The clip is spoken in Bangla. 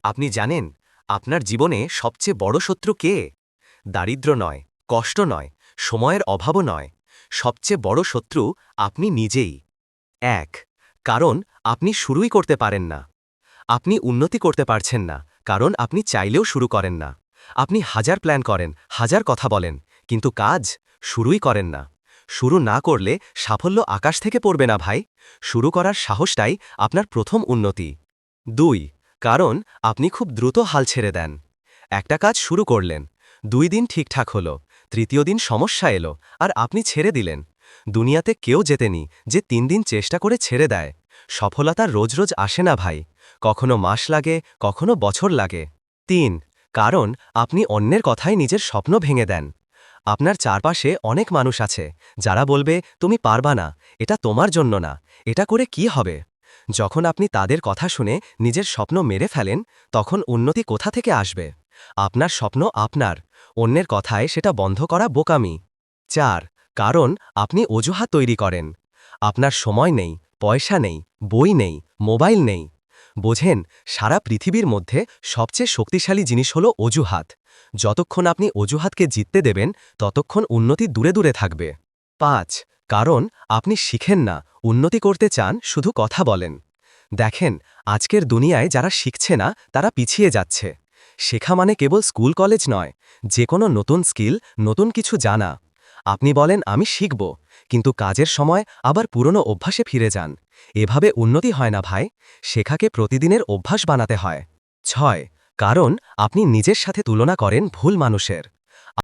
আপনি জানেন আপনার জীবনে সবচেয়ে বড় শত্রু কে? দারিদ্র্য নয়, কষ্ট নয়, সময়ের অভাবও নয়। সবচেয়ে বড় শত্রু আপনি নিজেই। এক, কারণ আপনি শুরুই করতে পারেন না। আপনি উন্নতি করতে পারছেন না, কারণ আপনি চাইলেও শুরু করেন না। আপনি হাজার প্ল্যান করেন, হাজার কথা বলেন, কিন্তু কাজ শুরুই করেন না। শুরু না করলে সাফল্য আকাশ থেকে পড়বে না ভাই। শুরু করার সাহসটাই আপনার প্রথম উন্নতি। ২, কারণ আপনি খুব দ্রুত হাল ছেড়ে দেন। একটা কাজ শুরু করলেন, ২ দিন ঠিকঠাক হলো, তৃতীয় দিন সমস্যা এলো, আর আপনি ছেড়ে দিলেন। দুনিয়াতে কেউ জেতেনি যে ৩ দিন চেষ্টা করে ছেড়ে দেয়। সফলতা রোজ রোজ আসে না ভাই, কখনো মাস লাগে, কখনো বছর লাগে। ৩, কারণ আপনি অন্যের কথায় নিজের স্বপ্ন ভেঙে দেন। আপনার চারপাশে অনেক মানুষ আছে যারা বলবে তুমি পারবা না, এটা তোমার জন্য না, এটা করে কি হবে। যখন আপনি তাদের কথা শুনে নিজের স্বপ্ন মেরে ফেলেন, তখন উন্নতি কোথা থেকে আসবে? আপনার স্বপ্ন আপনার, অন্যের কথায় সেটা বন্ধ করা বোকামি। ৪, কারণ আপনি অজুহাত তৈরি করেন। আপনার সময় নেই, পয়সা নেই, বই নেই, মোবাইল নেই। বোঝেন, সারা পৃথিবীর মধ্যে সবচেয়ে শক্তিশালী জিনিস হল অজুহাত। যতক্ষণ আপনি অজুহাতকে জিততে দেবেন, ততক্ষণ উন্নতি দূরে দূরে থাকবে। ৫, কারণ আপনি শিখেন না, উন্নতি করতে চান, শুধু কথা বলেন। দেখেন, আজকের দুনিয়ায় যারা শিখছে না তারা পিছিয়ে যাচ্ছে। শেখা মানে কেবল স্কুল কলেজ নয়, যে কোনো নতুন স্কিল, নতুন কিছু জানা। আপনি বলেন আমি শিখব, কিন্তু কাজের সময় আবার পুরনো অভ্যাসে ফিরে যান। এভাবে উন্নতি হয় না ভাই, শেখাকে প্রতিদিনের অভ্যাস বানাতে হয়। ৬, কারণ আপনি নিজের সাথে তুলনা করেন ভুল মানুষের।